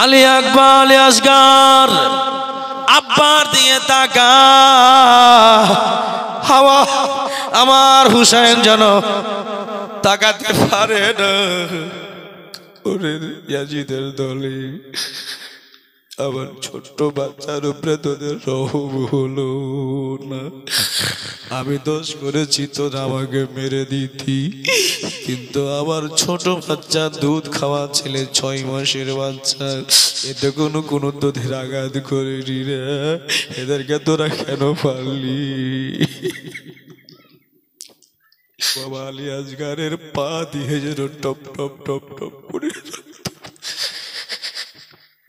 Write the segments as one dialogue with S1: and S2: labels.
S1: আলী আকবর আলী আসগর আব্বার দিয়ে তাকা হাওয়া আমার হুসাইন যেন তাকাতে পারে না। ওরে ইয়াজিদের দলে আমার ছোট্ট বাচ্চার উপরে তোদের রহম হলো না। আমি দোষ করেছি তোর আমাকে মেরে দিতি, কিন্তু আমার ছোট বাচ্চা দুধ খাওয়া ছেলে 6 মাসের বাচ্চা, এটা কোনো তোদের আঘাত করেনি রে, এদেরকে তোরা কেন পারলি? বাবা আলী আসগরের পা দিয়ে যেন টপ টপ টপ টপ করে,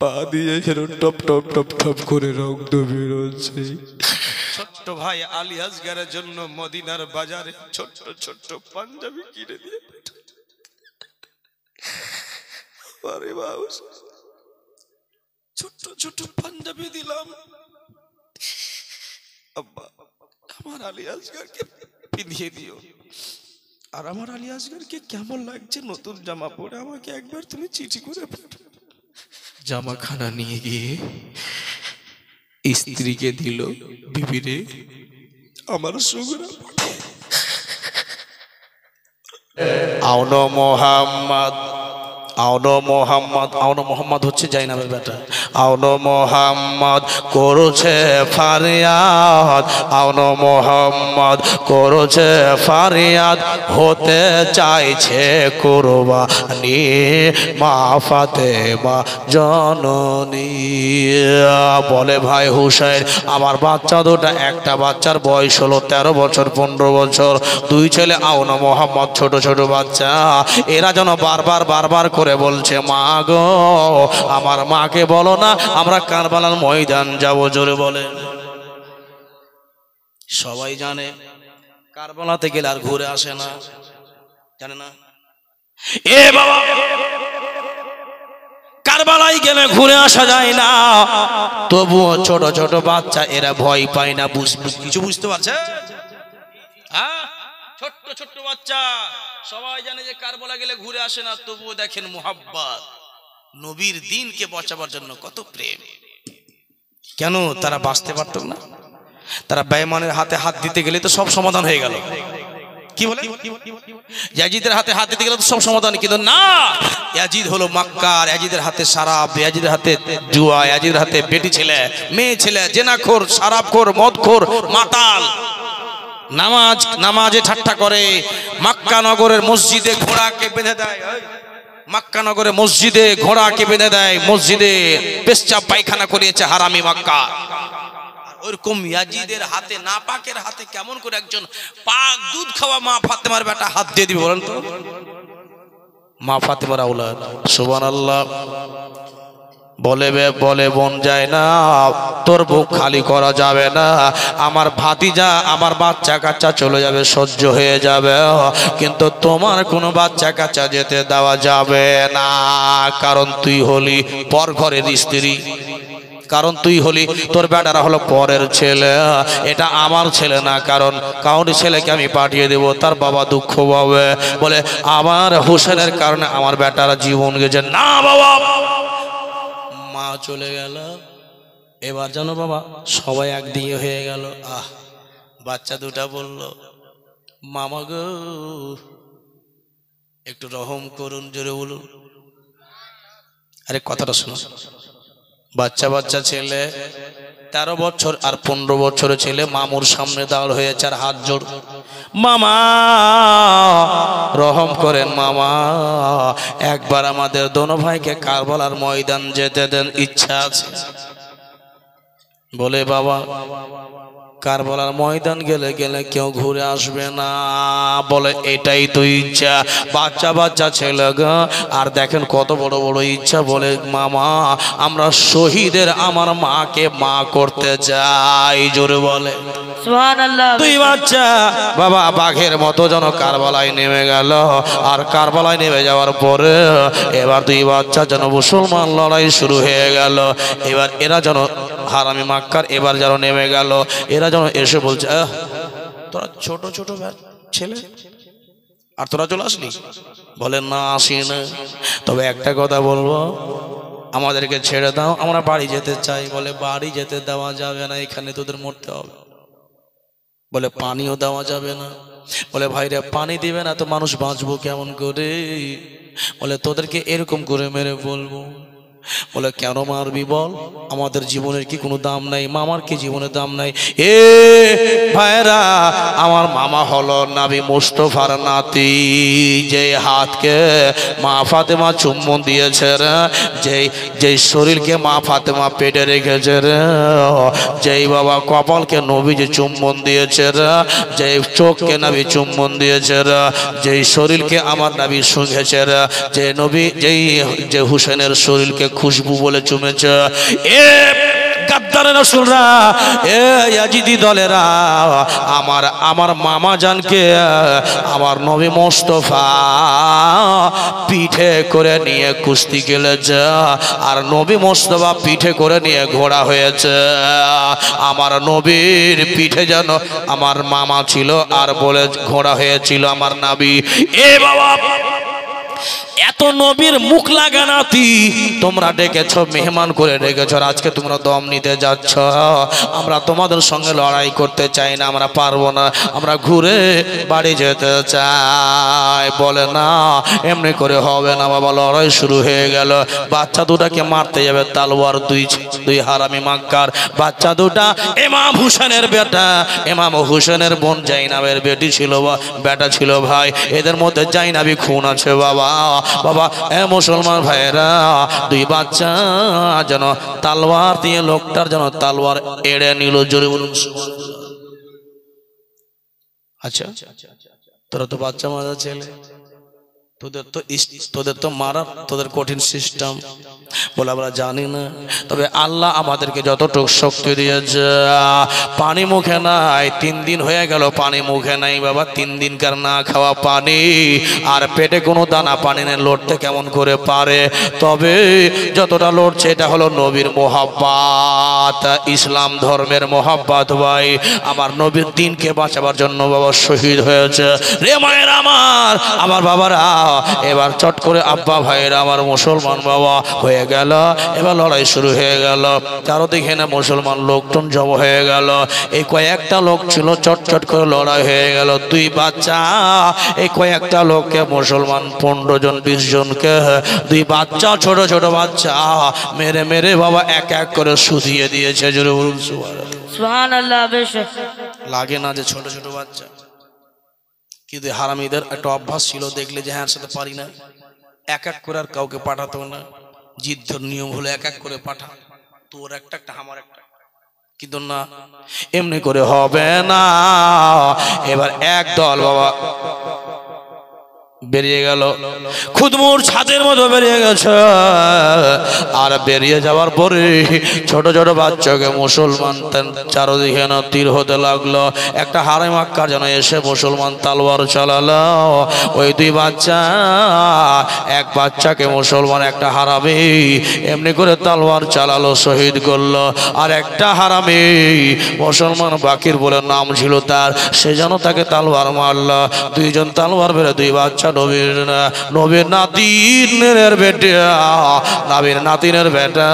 S1: পা দিয়ে যেন টপ টপ টপ টপ করে রক্ত বেরোচ্ছে। ছোট্ট ভাই আলী আসগরের জন্য মদিনার বাজারে ছোট্ট ছোট্ট পাঞ্জাবি কিনে দিয়ে ছোট্ট ছোট্ট পাঞ্জাবি দিলাম। আব্বা আমার আলী আসগরকে পিঁধিয়ে দিও, আর আমার আলী আসগরকে কেমন লাগছে নতুন জামা পরে আমাকে একবার তুমি চিঠি করে জামাখানা নিয়ে গিয়ে স্ত্রীকে দিল, বিবিরে আমার সুগরা আওনো মোহাম্মদ, আওনো মোহাম্মদ, আওনো মোহাম্মদ হচ্ছে জাইনাবের বেটা। আওনো মোহাম্মদ করছে ফারিয়াদ, আওনো মোহাম্মদ করছে ফারিয়াদ, হতে চাইছে কুরবানি মা ফাতেমা জননী। বলে ভাই হুসাইন আমার বাচ্চা দুটা, একটা বাচ্চার বয়স হলো 13 বছর 15 বছর, 2 ছেলে আওনো মোহাম্মদ ছোট ছোট বাচ্চা, এরা যেন বারবার করে বলছে মা গো আমার মাকে বলো না আমরা কারবালার ময়দান যাব। জোরে বলে। সবাই জানে কারবালাতে গেলে আর ঘুরে আসে না, জানে না? এ বাবা কারবালায় গেলে ঘুরে আসা যায় না, তবুও ছোট ছোট বাচ্চা এরা ভয় পায় না, কিছু বুঝতে পারছে? হ্যাঁ, ছোট্ট ছোট্ট বাচ্চা সবাই জানে যে কারবালা গেলে ঘুরে আসে না, তবুও দেখেন মুহাব্বত, নবীর দিনকে বাঁচাবার জন্য কত প্রেম। কেন তারা বাঁচতে পারত না? তারা বেঈমানের হাতে হাত দিতে গেলে তো সব সমাধান হয়ে গেল। কি বলে? ইয়াজিদের হাতে হাত দিতে গেলে তো সব সমাধান, কিন্তু না, ইয়াজিদ হলো মক্কার, ইয়াজিদের হাতে শরাব, ইয়াজিদের হাতে জুয়া, ইয়াজিদের হাতে বেটি ছেলে মেয়ে ছেলে, জেনাখোর, শরাবখোর, মদখোর, মাতাল, নামাজে ঠাট্টা করে, মক্কা নগরের মসজিদে ঘোড়াকে বেঁধে দেয়, মক্কা নগরে মসজিদে ঘোড়াকে বেঁধে দেয়, মসজিদে পেশাব পায়খানা করিয়েছে হারামি মক্কা। ওরকম ইয়াজিদের হাতে, নাপাকের হাতে কেমন করে একজন পাক দুধ খাওয়া মা ফাতেমার বেটা হাত দিয়ে দিবে বলেন তো? মা ফাতেমার আওলাদ। সুবহানাল্লাহ। বলে বোন যায় না, তোর বুক খালি করা যাবে না, আমার ভাতিজা আমার বাচ্চা কাচ্চা চলে যাবে, সহ্য হয়ে যাবে, কিন্তু তোমার কোনো বাচ্চা কাচ্চা যেতে দেওয়া যাবে না, কারণ তুই হলি পর ঘরের স্ত্রী, কারণ তুই হলি, তোর বেটারা হলো পরের ছেলে, এটা আমার ছেলে না, কারণ কাউরি ছেলেকে আমি পাঠিয়ে দেব তার বাবা দুঃখ পাবে। বলে আমার হোসেনের কারণে আমার বেটারা জীবন গেছে না। বাবা মা চলে গেল, এবার জানো বাবা সবাই একদিকে হয়ে গেল। বাচ্চা দুটা বলল মামা গো একটু রহম করুন, জোরে বলুন। আরে কথাটা শোনো, বাচ্চা ছেলে 13 বছর আর 15 বছরের ছেলে মামুর সামনে দাঁড় হয়েছে আর হাত জোড়, মামা রহম করেন মামা, একবার আমাদের দোনো ভাইকে কারবালার ময়দান যেতে দেন, ইচ্ছা আছে। বলে বাবা কারবালার ময়দান গেলে কেউ ঘুরে আসবে না, বলে এটাই তো ইচ্ছা। বাচ্চা ছেলে গা, আর দেখেন কত বড় বড় ইচ্ছা। বলে মামা আমরা শহীদের আমার মাকে মা করতে চাই, জোরে বলে সুবহানাল্লাহ। 2 বাচ্চা বাবা বাঘের মতো যেন কারবালায় নেমে গেল, আর কারবালায় নেমে যাওয়ার পরে এবার 2 বাচ্চা যেন মুসলমান লড়াই শুরু হয়ে গেল। এবার এরা যেন হারামি মক্কার এবার যেন নেমে গেল, এরা যেন এসে বলছে তোরা ছোট ছেলে আর তোরা চলে আসলি? বলেন না আসি না। তবে একটা কথা বলবো, আমাদেরকে ছেড়ে দাও, আমরা বাড়ি যেতে চাই। বলে বাড়ি যেতে দেওয়া যাবে না, এখানে তোদের মরতে হবে। বলে পানিও দেওয়া যাবে না। বলে ভাইরা পানি দিবে না তো মানুষ বাঁচবো কেমন করে? বলে তোদেরকে এরকম করে মেরে বলবো। বলে কেন মারবি বল? আমাদের জীবনের কি কোনো দাম নাই? মামার কি জীবনের দাম নাই? এ ভাইরা, আমার মামা হলো নবী মুস্তাফার নাতি, যে হাতকে মা ফাতেমা চুম্বন দিয়েছে রে, যেই শরীরকে মা ফাতেমা পেটে রেখেছে রে, যেই বাবা কপালকে নবী যে চুম্বন দিয়েছে রে, যেই চোখকে নবী চুম্বন দিয়েছে রে, যেই শরীরকে আমার নবী শুঁঘেছে রে, যে নবী যে হুসেনের শরীরকে খুশবু বলে চুমেছে। এ গাদ্দারের রাসূলরা, এ ইয়াজিদি দলেরা, আমার মামা জানকে আমার নবী মুস্তাফা পিঠে করে নিয়ে কুস্তি খেলেছে, আর নবী মুস্তাফা পিঠে করে নিয়ে ঘোড়া হয়েছে। আমার নবীর পিঠে যেন আমার মামা ছিল, আর বলে ঘোড়া হয়েছিল আমার নবী। এ বাবা, এত নবীর মুখ লাগা নাতি তোমরা ডেকেছ, মেহমান করে ডেকেছ, আজকে তোমরা দম নিতে যাচ্ছ। আমরা তোমাদের সঙ্গে লড়াই করতে চাই না, আমরা পারবো না, আমরা ঘুরে বাড়ি যেতে চাই। বলে না, এমনি করে হবে না বাবা। লড়াই শুরু হয়ে গেল। বাচ্চা দুটাকে মারতে যাবে তালোয়ার, দুই হারামি মাক্কার বাচ্চা দুটা। ইমাম হুসেনের বেটা, ইমাম হুসেনের বোন জাইনাবের বেটি ছিল, বেটা ছিল ভাই। এদের মধ্যে জাইনাবি খুন আছে বাবা। বাবা এ মুসলমান ভাইরা, দুই বাচ্চা যেন তালোয়ার দিয়ে লোকটার যেন তালোয়ার এড়ে নিল। জোরে বলুন সুবহানাল্লাহ। আচ্ছা, তোরা তো বাচ্চা মারা ছেলে, তোদের তো মারা তোদের কঠিন সিস্টেম। বলে আমরা জানি না, তবে আল্লাহ আমাদেরকে যতটুকু শক্তি দিয়েছে। পানি মুখে নাই, 3 দিন হয়ে গেল পানি মুখে নাই বাবা। 3 দিনকার না খাওয়া পানি, আর পেটে কোনো দানা পানি নেই। লড়তে কেমন করে পারে? তবে যতটা লড়ছে এটা হলো নবীর মোহাব্বত, ইসলাম ধর্মের মোহাব্বত ভাই। আমার নবীর দিনকে বাঁচাবার জন্য বাবা শহীদ হয়েছে রে মায়ের আমার বাবারা। এবার চট করে আব্বা ভাইয়েরা আমার মুসলমান বাবা হয়ে গেল। এবার লড়াই শুরু হয়ে গেল। চারদিকে না মুসলমান লোকজন জব হয়ে গেল। এই কয়েকটা লোক ছিল, চট চট করে লড়াই হয়ে গেল। দুই বাচ্চা, এই কয়েকটা লোককে মুসলমান 15 জন 20 জনকে, দুই বাচ্চা, ছোট ছোট বাচ্চা মেরে মেরে বাবা এক এক করে শুধিয়ে দিয়েছে। জোরে বলুন সুবহানাল্লাহ। লাগে না যে ছোট ছোট বাচ্চা? কিন্তু হারামিদের একটা অভ্যাস ছিল, দেখলে যে হ্যাঁ সাথে পারি না, এক এক করে আর কাউকে পাঠাতো না। যুদ্ধের নিয়ম হলো এক এক করে পাঠা, তোর একটা একটা আমার একটা। কিন্তু না, এমনি করে হবে না। এবার এক দল বাবা বেরিয়ে গেল, খুদমুর ছাদের মতো বেরিয়ে গেছে। আর বেরিয়ে যাওয়ার পরে ছোট ছোট বাচ্চাকে মুসলমান চারদিকে না তীর হতে লাগলো। একটা হারাম আক্কার যেন এসে মুসলমান তালোয়ার চালালো। ওই দুই বাচ্চা, এক বাচ্চাকে মুসলমান একটা হারামি এমনি করে তালোয়ার চালালো, শহীদ করলো। আর একটা হারামি মুসলমান বাকির বলে নাম ছিল তার, সে যেন তাকে তালোয়ার মারলো। দুইজন তালোয়ার বেড়ে দুই বাচ্চা নবীর নাতিনের বেটা, নবীর নাতিনের বেটা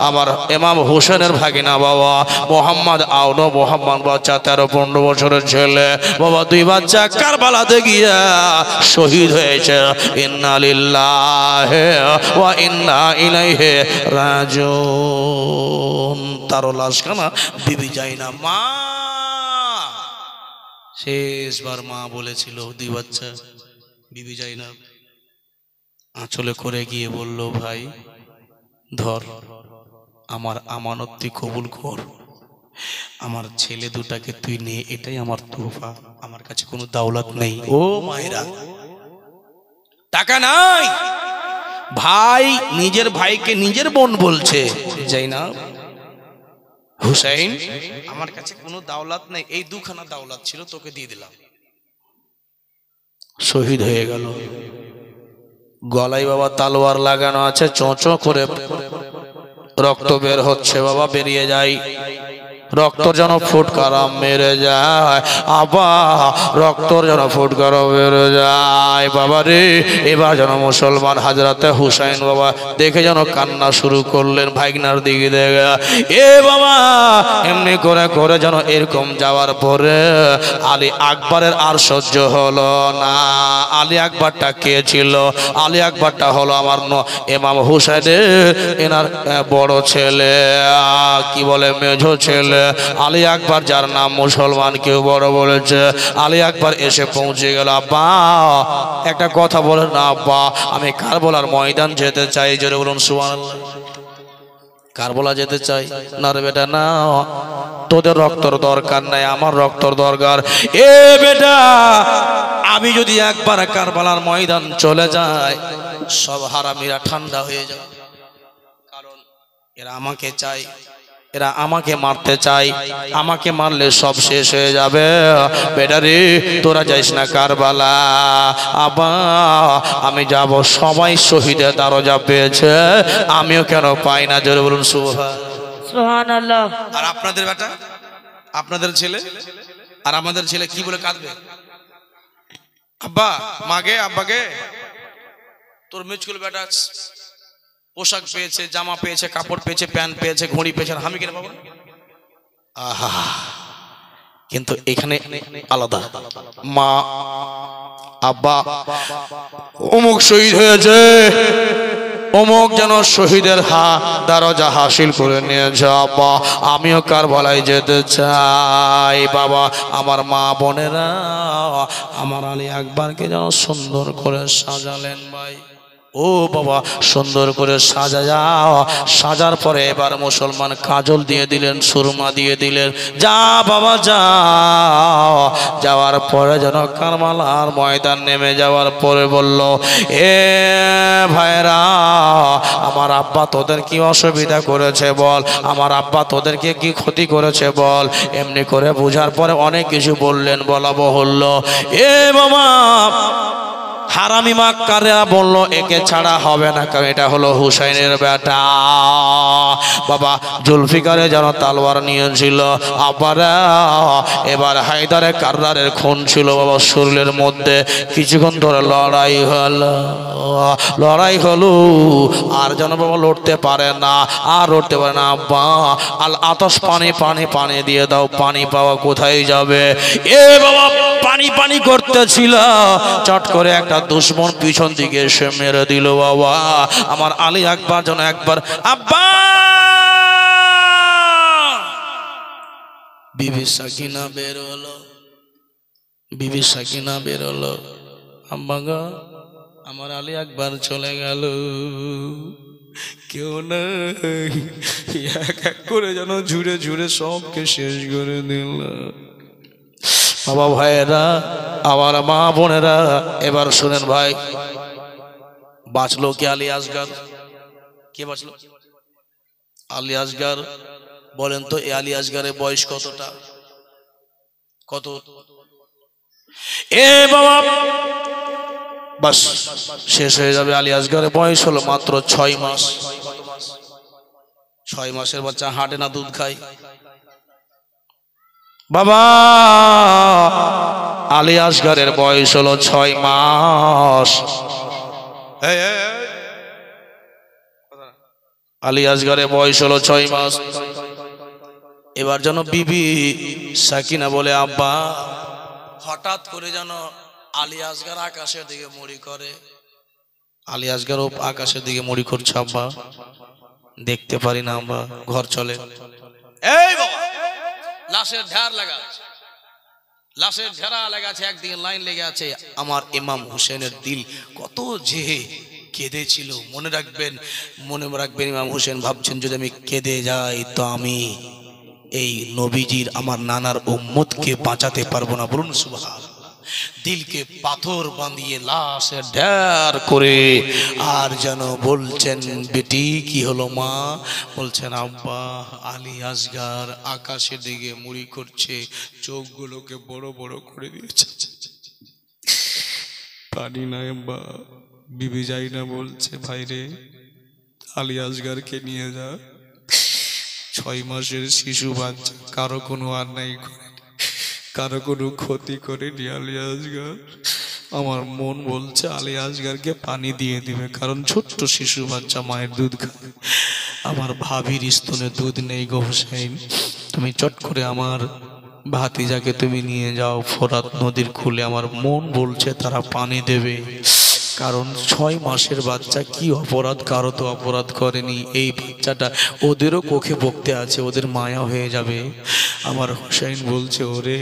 S1: আমার ইমাম হোসেনের ভাগিনা বাবা মোহাম্মদ আউনো মোহাম্মদ বাচ্চা 13-15 বছরের ছেলে বাবা। দুই বাচ্চা কারবালাতে গিয়া শহীদ হয়েছে। ইন্না লিল্লাহি ওয়া ইন্না ইলাইহি রাজিউন। তার লাশখানা বিবি জাইনা মা, শেষবার মা বলেছিল দুই বাচ্চা বিবি জাইনাব আঁচলে করে গিয়ে বলল, ভাই ধর, আমার আমানত তুই কবুল কর, আমার ছেলে দুটাকে তুই নে, এটাই আমার তোহফা, আমার কাছে কোনো দাওলাত নেই। ও মায়েরা, টাকা নাই। ভাই নিজের ভাইকে নিজের বোন বলছে, জাইনাব হুসাইন আমার কাছে কোনো দাওলাত নেই, এই 2খানা দাওলাত ছিল, তোকে দিয়ে দিলাম। শহীদ হয়ে গেল। গলায় বাবা তালোয়ার লাগানো আছে, চোঁচো করে রক্ত বের হচ্ছে বাবা, বেরিয়ে যায়। রক্ত যেন ফুটকারা মেরে যায়, আবা রক্ত যেন ফুটকারা মেরে যায় বাবা রে। এবার যেন মুসলমান হাজরাতে হুসাইন বাবা দেখে যেন কান্না শুরু করলেন ভাইগনার দিকে দেখে। এ বাবা এমনি করে করে যেন এরকম যাওয়ার পরে আলী আকবরের আর সহ্য হলো না। আলী আকবরটা কে ছিল? আলী আকবরটা হলো আমার ইমাম হুসাইনের এনার বড় ছেলে, কি বলে মেঝো ছেলে আলী আকবর, যার নাম মুসলমান কেউ বড় বলেছে। আলী আকবর এসে পৌঁছে গেল। আব্বা একটা কথা বলেন না আব্বা, আমি কারবালার ময়দান যেতে চাই। জোরে বলুন সুবহানাল্লাহ। কারবালা যেতে চাই না রে বেটা, না তোদের রক্তর দরকার নাই, আমার রক্তর দরকার। এ বেটা আমি যদি একবার কারবালার ময়দান চলে যাই, সব হারামিরা ঠান্ডা হয়ে যাবে, কারণ এরা আমাকে চাই, এরা আমাকে মারতে চাই, আমাকে মারলে সব শেষ হয়ে যাবে। বেটা রে তোরা যাইস না কারবালা। আবা আমি যাব, সবাই শহীদের দরজা পেয়েছে, আমিও কেন পাই না? জোরে বলুন সুবহানাল্লাহ। আর আপনাদের বেটা, আপনাদের ছেলে আর আমাদের ছেলে কি বলে কাঁদবে? আব্বা মাগে, আব্বাকে তোর মিচকুল বেটা পোশাক পেয়েছে, জামা পেয়েছে, কাপড় পেয়েছে, প্যান্ট পেয়েছে, ঘড়ি পেয়েছে, আমি কেন পাবো না? আহা, কিন্তু এখানে আলাদা। মা আব্বা অমুক শহীদ হয়েছে, অমুক যেন শহীদের দরজা হাসিল করে নিয়েছে। আব্বা আমিও কারবালায় যেতে চাই। বাবা আমার মা বোনেরা আমার আলী আকবরকে যেন সুন্দর করে সাজালেন ভাই। ও বাবা সুন্দর করে সাজা যাও, সাজার পরে এবার মুসলমান কাজল দিয়ে দিলেন, সুরমা দিয়ে দিলেন। যা বাবা যাও। যাওয়ার পরে যেন কারবালার ময়দান নেমে যাওয়ার পরে বলল, এ ভাইরা আমার আব্বা তোদের কি অসুবিধা করেছে বল, আমার আব্বা তোদেরকে কি ক্ষতি করেছে বল। এমনি করে বুঝার পরে অনেক কিছু বললেন, বলা বহল্য। এ বাবা হারামি মাক্কাররা বলল একে ছাড়া হবে না, কারণ এটা হলো হুসাইনের বেটা। বাবা জুলফিকারে যেন তালোয়ার নিয়েছিল। আব্বারা এবার হায়দারে কাররারের খুন ছিল বাবা শরীরের মধ্যে। কিছুক্ষণ ধরে লড়াই হলো আর যেন বাবা লড়তে পারে না, আর লড়তে পারে না। আব্বা আল আতস পানি পানি পানি দিয়ে দাও, পানি পাওয়া কোথায় যাবে? এ বাবা পানি পানি করতেছিল, চট করে একটা দুশমন পিছন দিকে এসে মেরে দিল। বাবা আমার আলী আকবর যেন একবার আব্বা বিবি সাকিনা বের হলো, বিবি সাকিনা বের হলো। আম্মা গো আমার আলী আকবর চলে গেল, কেউ নাই, এক এক করে যেন ঝুড়ে ঝুড়ে সবকে শেষ করে দিল। বাবা ভাইয়েরা আমার মা বোনেরা এবার শুনেন ভাই, বাঁচলো কে? আলী আসগর। কে বাঁচলো? আলী আসগর। বলেন তো এ আলী আসগরের বয়স কতটা? কত? এ বাবা বাস শেষ হয়ে যাবে। আলী আসগরের বয়স হলো মাত্র 6 মাস। 6 মাসের বাচ্চা হাঁটে না, দুধ খায়। বাবা আলী আসগরের বয়স হলো 6 মাস। আলী আসগরের বয়স হলো 6 মাস। এবার যেন বিবি সাকিনা বলে, আব্বা হঠাৎ করে যেন আলী আসগর আকাশের দিকে মুড়ি করে। আলী আসগর আকাশের দিকে মুড়ি করছে, আব্বা দেখতে পারি না, আব্বা ঘর চলে। এই বাবা লাশের ঢের লাগা আছে, লাশের ঢেরা লেগে আছে, একদিকে লাইন লেগে আছে। আমার ইমাম হুসেনের দিল কত যে কেঁদেছিল। মনে রাখবেন ইমাম হুসেন ভাবছেন যদি আমি কেঁদে যাই তো আমি এই নবীজির আমার নানার উম্মতকে বাঁচাতে পারবো না। বলুন সুবহানাল্লাহ। দিলকে পাথর বাঁধিয়ে লাশে ঢের করে আর যেন বলছেন, বেটি কি হলো মা? বলছেন আব্বা আলী আসগর আকাশের দিকে মুড়ি করছে, চোখগুলোকে বড় বড় করে দিয়েছে, পানি নাই আব্বা। বিবি যাই না বলছে, ভাইরে আলী আসগরকে নিয়ে যা। 6 6 মাসের শিশু বাচ্চা, কারো কোনো অন্যায় করে, কারো কোনো ক্ষতি করেনি আলী আসগর। আমার মন বলছে আলী আসগরকে পানি দিয়ে দিবে, কারণ ছোট্ট শিশু বাচ্চা মায়ের দুধ খায়। আমার ভাবির স্তনে দুধ নেই গো হুসাইন, তুমি চট করে আমার ভাতিজাকে তুমি নিয়ে যাও ফোরাত নদীর কূলে। আমার মন বলছে তারা পানি দেবে, কারণ 6 মাসের বাচ্চা কি অপরাধ, কারো তো অপরাধ করেনি। এই বাচ্চাটা ওদেরও কোখে বকতে আছে, ওদের মায়া হয়ে যাবে। আমার হুসাইন বলছে ওরে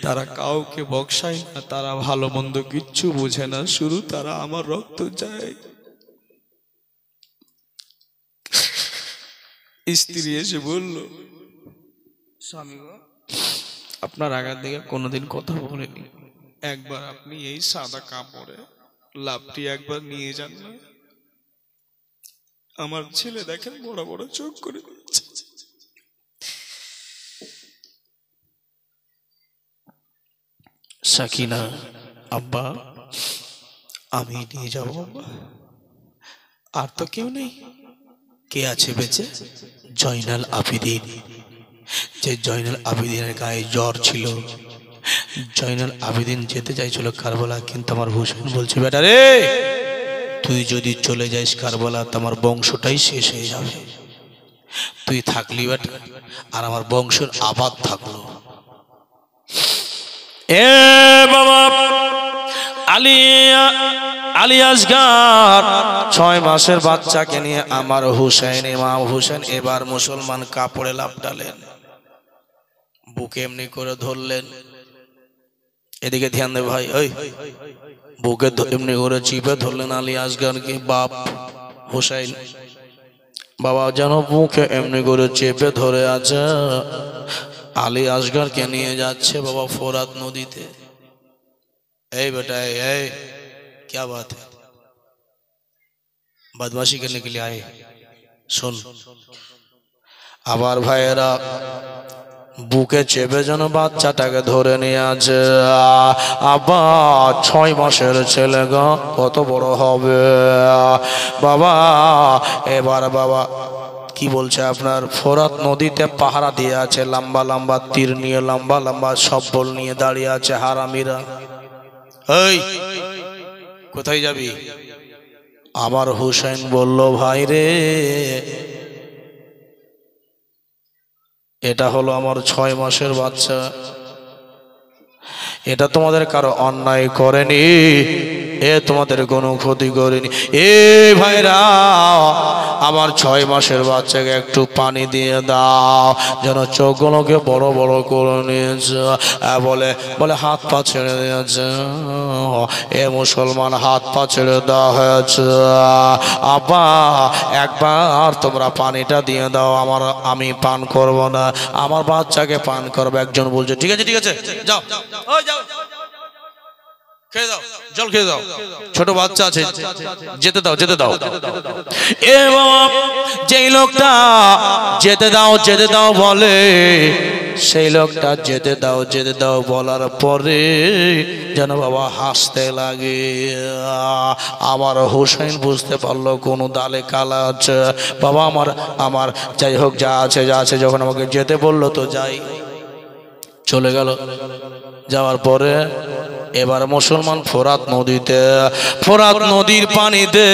S1: তারা কাউকে বকসায় না, তারা ভালো মন্দ কিচ্ছু বোঝে না, শুরু তারা আমার রক্ত চায়। স্ত্রী এসে বলল, স্বামী গো, আপনার আগার দিকে কোনোদিন কথা বলেনি, একবার আপনি এই সাদা কাপড়ে লাভটি একবার নিয়ে যান না। আমার ছেলে দেখেন বড় বড় চোখ করে দিচ্ছে। সাকিনা, আব্বা আমি নিয়ে যাবো আব্বা, আর তো কেউ নেই। কে আছে বেঁচে? জয়নাল আবেদিন। যে জয়নাল আবেদিনের গায়ে জ্বর ছিল, জয়নাল আবেদিন যেতে চাইছিল কারবালা, কিন্তু আমার হুসাইন বলছে বেটা রে তুই যদি চলে যাইস কারবালা তো আমার বংশটাই শেষ হয়ে যাবে, তুই থাকলি বেটা আর আমার বংশের আবাদ থাকলো। এ বাবা আলী আসগর 6 মাসের বাচ্চাকে নিয়ে আমার হুসাইন, ইমাম হুসাইন এবার মুসলমান কাপড়ে লাফ ডালেন, বুকে এমনি করে ধরলেন। এদিকে ধ্যান দে ভাই, ওই বুকে এমনি করে চিপে ধরলেন আলী আসগরকে। বাপ হুসাইন বাবা যেন বুকে এমনি করে চেপে ধরে আছে, আলী আসগরকে নিয়ে যাচ্ছে বাবা ফোরাত নদীতে। এই बेटा এই क्या बात है, बदमाशी करने के लिए आए? सुन, আবার ভাইয়েরা বুকে চেপে যেন বাচ্চাটাকে ধরে নিয়ে আছে। আব্বা 6 মাসের ছেলে গো, কত বড় হবে বাবা। এবার বাবা কি বলছে আপনার ফোরাত নদীতে পাহারা দিয়ে আছে, লম্বা লম্বা তীর নিয়ে, লম্বা লম্বা সব্বল নিয়ে দাঁড়িয়ে আছে হারামিরা। এই কোথায় যাবি? আমার হুসাইন বলল ভাই রে এটা হলো আমার 6 মাসের বাচ্চা, এটা তোমাদের কারো অন্যায় করেনি, এ তোমাদের কোনো ক্ষতি করেনি। এ ভাইরা আমার 6 মাসের বাচ্চাকে একটু পানি দিয়ে দাও, যেন চোখগুলোকে বড় বড় করে নিয়েছে। বলে বলে হাত পা ছেড়ে দিয়েছে। এ মুসলমান হাত পা ছেড়ে দেওয়া হয়েছে। আব্বা একবার তোমরা পানিটা দিয়ে দাও, আমি পান করব না, আমার বাচ্চাকে পান করবে। একজন বলছে ঠিক আছে ঠিক আছে যাও, ওই যাও খেয়ে দাও, জল খেয়ে দাও, ছোট বাচ্চা আছে, যেতে দাও যেতে দাও। এ বাবা যেই লোকটা যেতে দাও যেতে দাও বলে, সেই লোকটা যেতে দাও বলার পরে যেন বাবা হাসতে লাগে। আমার হুসাইন বুঝতে পারলো কোনো দালে কালা আছে। বাবা আমার যাই হোক যা আছে যখন আমাকে যেতে বললো তো যাই, চলে গেল। যাওয়ার পরে এবার মুসলমান ফোরাত নদীর পানিতে,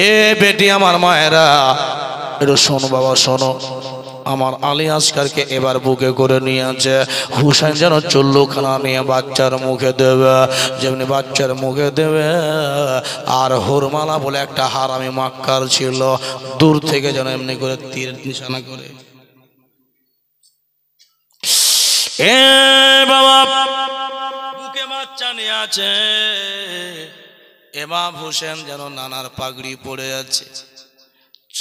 S1: এ বেটি আমার মায়েরা একটু শোনো বাবা শোনো, আমার আলী আসগরকে এবার বুকে করে নিয়ে আছে। হুসাইন যেন চুল্লুখানা নিয়ে বাচ্চার মুখে দেবে, যেমনি বাচ্চার মুখে দেবে। আর হুরমালা বলে একটা হারামি মাক্কার ছিল, দূর থেকে যেন এমনি করে তীর নিশানা করে। এ বাবা বুকে বাচ্চা নিয়ে আছে, ইমাম হুসেন যেন নানার পাগড়ি পড়ে আছে,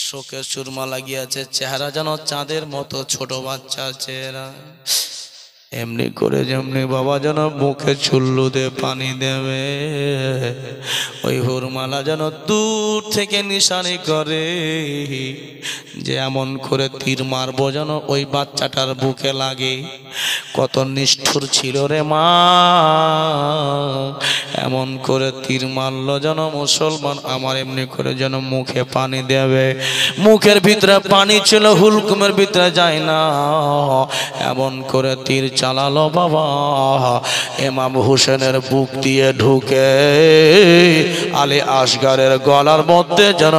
S1: চোখে সুরমা লাগিয়ে আছে, চেহারা যেন চাঁদের মতো, ছোট বাচ্চা চেহারা। এমনি করে যেমনি বাবা যেন মুখে চুল্লু দিয়ে পানি দেবে, ওই হুরমা মালা যেন দূর থেকে নিশানি করে যে এমন করে তীর মারবো যেন ওই বাচ্চাটার বুকে লাগে। কত নিষ্ঠুর ছিল রে মা, এমন করে তীর মারলো যেন মুসলমান আমার এমনি করে যেন মুখে পানি দেবে। মুখের ভিতরে পানি ছিল, হুলকুমের ভিতরে যায় না, এমন করে তীর চালালো বাবা। ইমাম হুসেনের বুক দিয়ে ঢুকে আলী আসগারের গলার মধ্যে যেন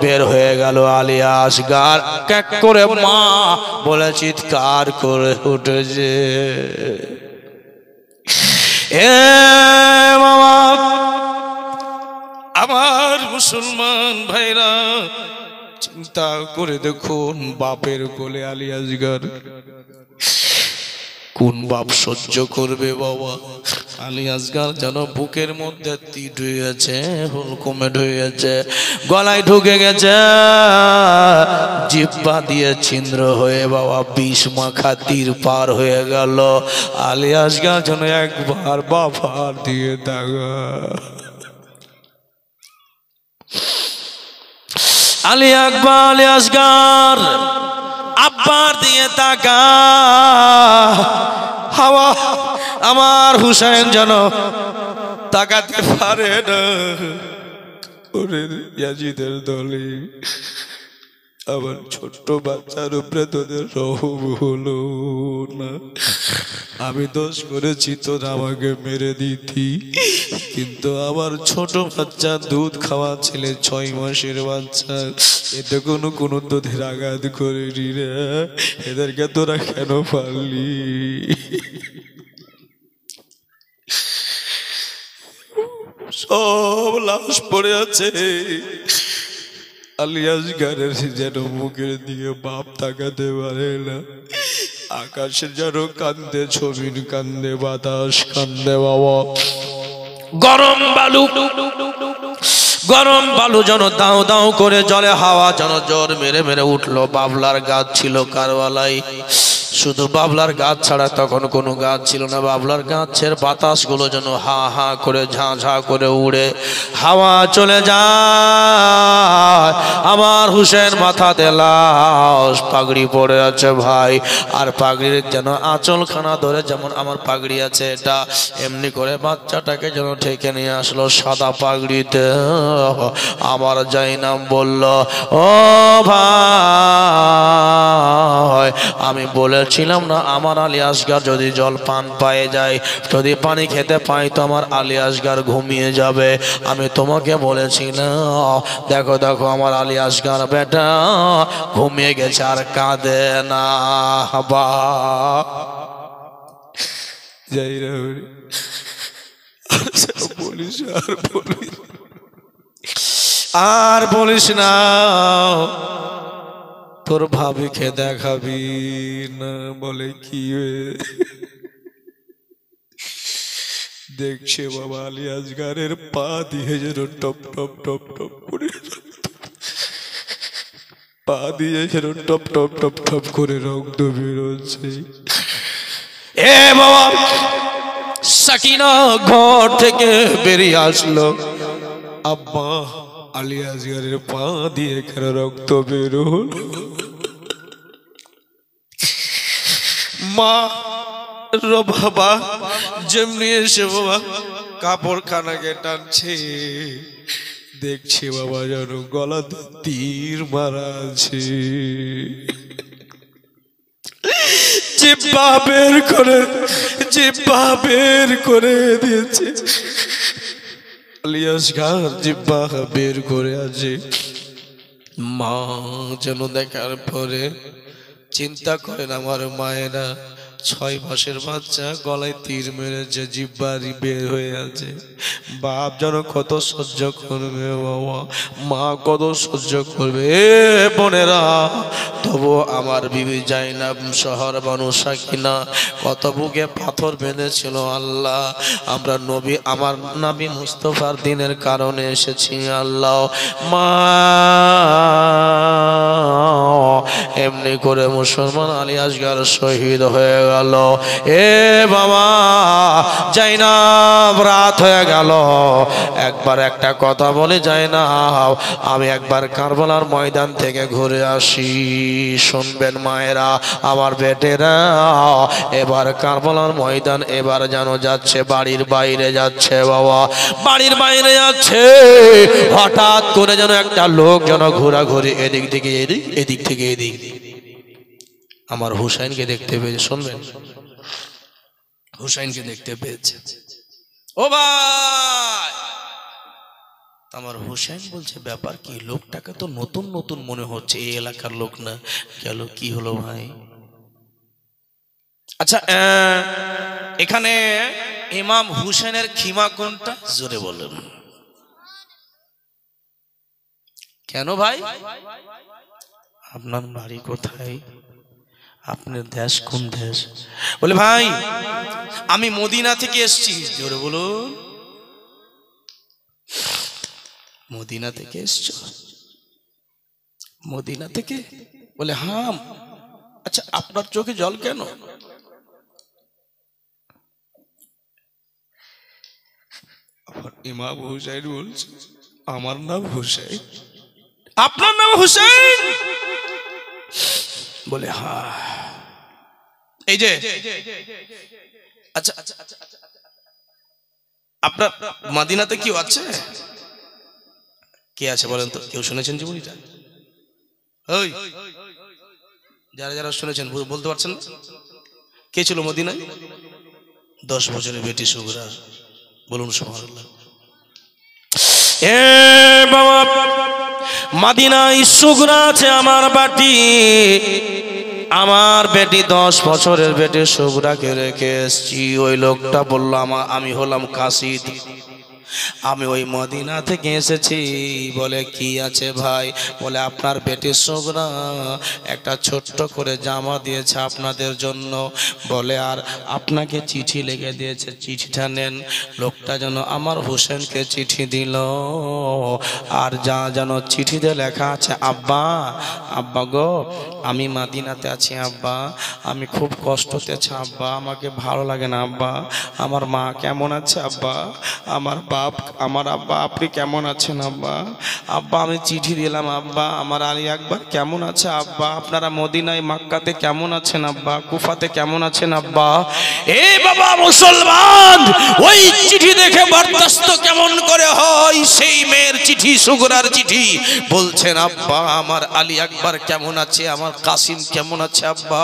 S1: বের হয়ে গেল। আলী আসগার ক্যাক করে মা বলে চিৎকার করে উঠেছে। এ মামা, আমার মুসলমান ভাইরা চিন্তা করে দেখুন, বাপের কোলে আলী আসগার, কোন বাপ সহ্য করবে বাবা? আলী আসগার যেন বুকের মধ্যে তীর ঢুকেছে, হুলকুমে ঢুকেছে, গলায় ঢুকে গেছে, জিহ্বা দিয়ে ছিদ্র হয়ে বাবা বিষ মাখা তীর পার হয়ে গেল। আলী আসগার যেন একবার বাবার দিয়ে দাগা। আলী আকবর আলী আসগার আব্বার দিয়ে তাকা। হাওয়া আমার হুসাইন যেন তাকাতে পারে না। ওরে ইয়াজিদের দলে আমার ছোট্ট বাচ্চার উপরে তোদের রহম হলো না। আমি দোষ করেছি, তোর আমাকে মেরে দিতি, কিন্তু আমার ছোট বাচ্চা দুধ খাওয়া ছেলে 6 মাসের বাচ্চা, এটা কোনো দুধের আঘাত করেনি রে, এদেরকে তোরা কেন পারলি? সব লাশ পড়ে আছে। আলী আসগারের যেন মুখের দিকে বাপ তাকাতে পারে না। আকাশের যেন কান্দে, ছবির কান্দে, বাতাস কান্দে বাবা। গরম বালু, গরম বালু যেন দাও দাও করে জলে, হাওয়া যেন জ্বর মেরে মেরে উঠলো। বাবলার গাছ ছিল কারবালায়, শুধু বাবলার গাছ ছাড়া তখন কোনো গাছ ছিল না। বাবলার গাছের বাতাসগুলো যেন হা হা করে ঝাঁ ঝাঁ করে উড়ে হাওয়া চলে যায়। আমার হুসেন মাথাতে লাশ, পাগড়ি পরে আছে ভাই, আর পাগড়ির যেন আঁচলখানা ধরে যেমন আমার পাগড়ি আছে এটা, এমনি করে বাচ্চাটাকে যেন ঠেকে নিয়ে আসলো সাদা পাগড়িতে। আমার জাইনাম বলল, ও ভাই, আমি বলেছিলাম না আমার আলী আসগার যদি জল পান পায়ে যায়, যদি পানি খেতে পাই তো আমার আলী আসগার ঘুমিয়ে যাবে। আমি তোমাকে বলেছিলাম, দেখো দেখো আমার আলী আসগার বেটা ঘুমিয়ে গেছে আর কাঁদে না। বা যাই রে, বলিস আর বলিস, আর বলিস না, তোর ভাবিকে দেখাবি না। বলে কি দেখছে বাবা আলী আসগারের পা দিয়ে যেন টপ টপ টপ টপ করে, পা দিয়ে যেন টপ টপ টপ টপ করে রক্ত বেরোচ্ছে। এ বাবা, সাকিনা ঘর থেকে বেরিয়ে আসলো। আব্বা, আলী আসগারের পা দিয়ে কেন রক্ত বেরোল? মা রো বাবা যেমনি এসে বাবা কাপড় খানাকে টানছে, দেখছে বাবা যেন গলাতে তীর মারা আছে। জিহ্বা বের করে দিয়েছে। আলী আসগার জিহ্বা বের করে আছে। মা যেন দেখার পরে চিন্তা করেন আমার মায়েরা, 6 মাসের বাচ্চা গলায় তীর মেরেছে, জিহ্বা বের হয়ে আছে। বাপ যেন কত সহ্য করবে বাবা, মা কত সহ্য করবে। বোনেরা, তবু আমার বিবি জাইনাব শহর বানু সাকিনা কত বুকে পাথর বেঁধেছিল। আল্লাহ, আমরা নবী, আমার নবী মুস্তফার দিনের কারণে এসেছি। আল্লাহ, মা এমনি করে মুসলমান আলী আসগার শহীদ হয়ে গেল। এ বাবা জাইনাব রাত হয়ে গেল। একবার একটা কথা বলে জাইনাব, আমি একবার কারবালার ময়দান থেকে ঘুরে আসি। শুনবেন মায়েরা, আমার বেটেরা, এবার কারবালার ময়দান এবার যেন যাচ্ছে বাড়ির বাইরে যাচ্ছে বাবা, বাড়ির বাইরে যাচ্ছে। হঠাৎ করে যেন একটা লোক যেন ঘোরাঘুরি এদিক থেকে এদিক, এদিক থেকে এদিক, আমার হুসাইনকে দেখতে পেয়েছে। শুনবেন, হুসাইনকে দেখতে পেয়েছে। ও ভাই, আমার হুসাইন বলছে ব্যাপার কি, লোকটাকে তো নতুন নতুন মনে হচ্ছে, এই এলাকার লোক না। গেল কি হলো ভাই? আচ্ছা, এখানে ইমাম হুসেনের খিমা কোনটা জোরে বলেন? কেন ভাই? আপনার বাড়ি কোথায়? আপনার দেশ কোন দেশ? বলে ভাই আমি মদিনা থেকে এসেছি। জোরে বলুন, মদিনা থেকে এসছো? মদিনা থেকে? বলে হ্যাঁ। আচ্ছা, আপনার চোখে জল কেন? ইমাম হুসাইন বলছে আমার নাম হুসাইন। আপনার নাম হুসাইন? বলে হ্যাঁ। এই যে আচ্ছা আচ্ছা আচ্ছা, আপনার মদিনাতে কেউ আছে? কে আছে বলেন তো? কেউ শুনেছেন জীবনীটা? ওই যারা যারা শুনেছেন বলতে পারছেন না? কে ছিল মদিনায়? 10 বছরের বেটি সুগরা। বলুন সুবহানাল্লাহ। এ বাবা, মদিনায় সুগরা আছে আমার বাটি, আমার বেটি 10 বছরের বেটি সুগরাকে রেখে এসছি। ওই লোকটা বলল আমি হলাম কাসিদ, আমি ওই মদিনা থেকে এসেছি। বলে কি আছে ভাই? বলে আপনার বেটি সুগরা একটা ছোট্ট করে জামা দিয়েছে আপনাদের জন্য। বলে আর আপনাকে চিঠি লিখে দিয়েছে, চিঠিটা নেন। লোকটা যেন আমার হোসেনকে চিঠি দিল, আর যা যেন চিঠিতে লেখা আছে, আব্বা, আব্বা গো আমি মদিনাতে আছি আব্বা, আমি খুব কষ্টতে আছি আব্বা, আমাকে ভালো লাগে না আব্বা, আমার মা কেমন আছে আব্বা, আমার বাপ, আমার আব্বা আপনি কেমন আছেন আব্বা, আব্বা আমি চিঠি দিলাম আব্বা, আমার আলী আকবর কেমন আছে আব্বা, আপনারা মদিনায় মক্কাতে কেমন আছেন আব্বা, কুফাতে কেমন আছেন আব্বা। এ বাবা মুসলমান, ওই চিঠি দেখে বরদাস্ত কেমন করে হয়? সেই মেয়ের চিঠি, সুগরার চিঠি, বলছেন আব্বা আমার আলী আকবর কেমন আছে, আমার কাসিম কেমন আছে আব্বা,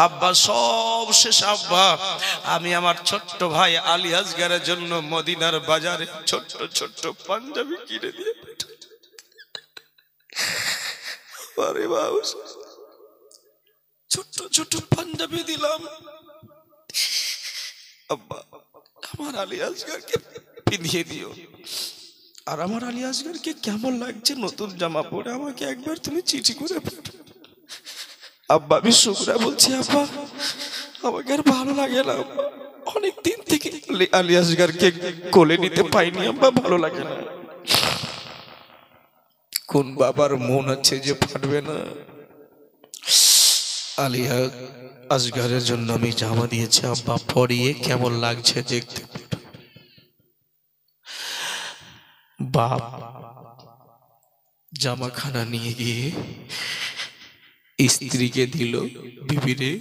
S1: আব্বা সব শেষ আব্বা, আমি আমার ছোট্ট ভাই আলী আসগরের জন্য মদিনার বাজারে ছোট্ট ছোট্ট পাঞ্জাবি কিনে দিয়ে, আরে বাবা ছোট্ট ছোট্ট পাঞ্জাবি দিলাম আব্বা, আমার আলী আসগরকে পিঁধিয়ে দিও। আর আমার আলী আসগরকে কেমন লাগছে নতুন জামা পরে, আমাকে একবার তুমি চিঠি করে পাঠাও। আব্বা আমি সুগরা বলছি আব্বা আমাকে আর ভালো লাগে না, অনেক দিন থেকে আলী আসগরকে কোলে নিতে পাইনি আব্বা, ভালো লাগে না। কোন বাবার মন আছে যে ফাটবে না? আলী আসগরের জন্য আমি জামা দিয়েছি আব্বা, পরিয়ে কেমন লাগছে দেখতে। বাপ জামাখানা নিয়ে গিয়ে স্ত্রীকে দিল, বিবিরে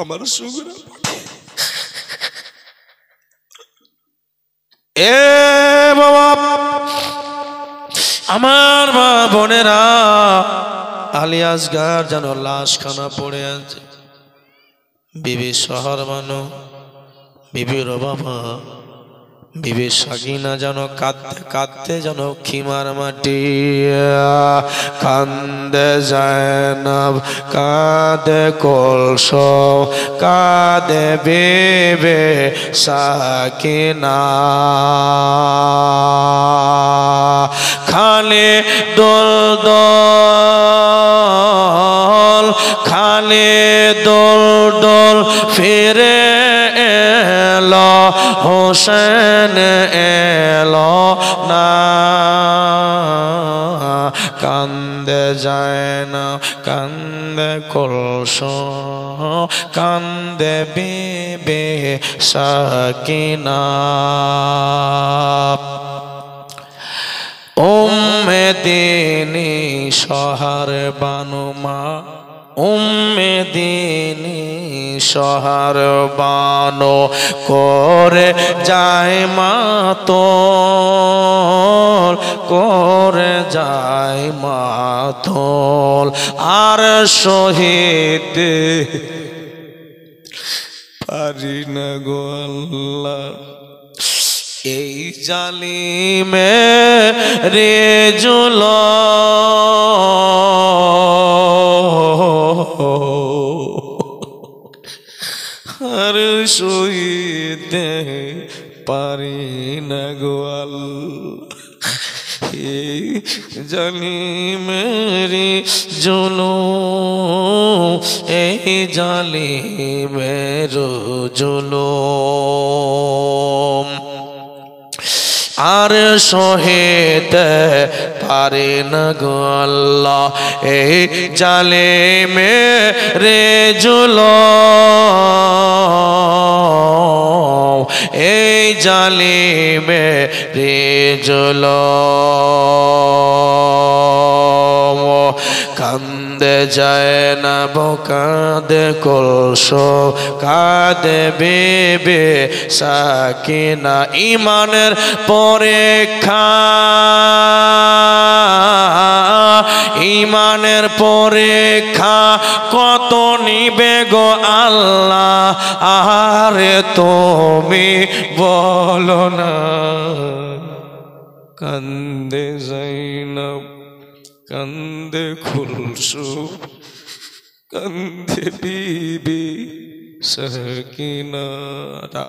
S1: আমার সুগরা। এ বাবা আমার মা বোনেরা, আলী আসগর যেন লাশ খানা পড়ে আছে। বিবি শহর মানো, বিবির বাবা, বিবি সাকিনা যেন কাঁদতে কাঁদতে যেন খিমার মাটি, কান্দে জায়নাব কাঁদে কলসম, কাঁদে বিবি সাকিনা, খালে দোল দোল, খালে দোল দোল ফিরে এলো, হোসেন এলো না, কান্দে জায়নাব, কান্দে কুলসুম, কান্দে বিবি সাকিনা। উম্মে দিনী সহার বানু মা, উম্মে দিনী সহার বানো করে যায় মাতল, করে যায় মাতল। আর সহিতে পারি না গো আল্লাহ এই জালিমে রে আর সইতে পারি না গো আল্লাহ এই জালিমেরি জুলুম, এই জালিমের জুলুম। আর সহিতে পারে না গো আল্লাহ এই জালিমের জুলুম, এই জালিমের জুলুম। কান্দে জায়নাব, কাঁদে কুলসুম, কাঁদে বিবি সাকিনা। ঈমানের পরীক্ষা, ঈমানের পরীক্ষা কত নিবে গো আল্লাহ, আরে তুমি বলো না। কান্দে জায়নাব, কান্দে কুলসুম, কান্দে বিবি সাকিনা।